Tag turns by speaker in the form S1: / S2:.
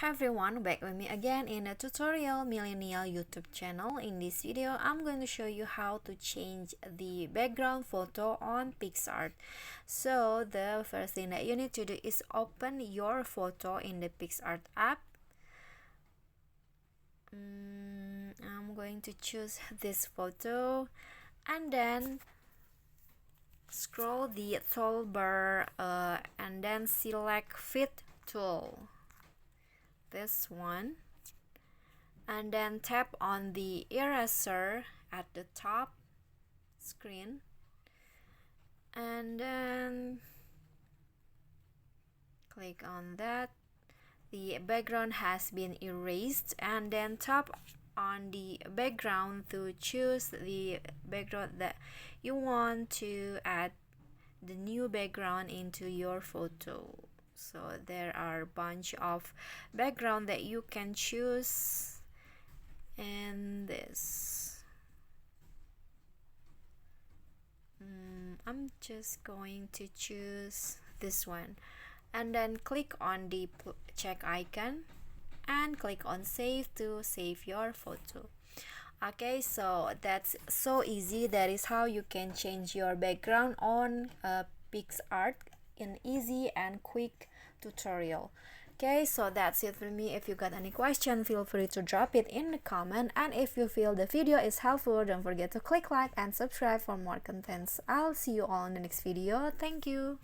S1: Hi everyone, back with me again in a tutorial millennial YouTube channel. In this video, I'm going to show you how to change the background photo on Picsart. So the first thing that you need to do is open your photo in the Picsart app. I'm going to choose this photo and then scroll the toolbar and then select Fit tool. This one, and then tap on the eraser at the top screen and then click on that. The background has been erased, and then tap on the background to choose the background that you want to add the new background into your photo. So there are a bunch of background that you can choose, and this I'm just going to choose this one, and then click on the check icon and click on save to save your photo. Okay, so that's so easy. That is how you can change your background on Picsart in easy and quick tutorial. Okay, so that's it for me. If you got any question, feel free to drop it in the comment, and if you feel the video is helpful, don't forget to click like and subscribe for more contents. I'll see you all in the next video. Thank you.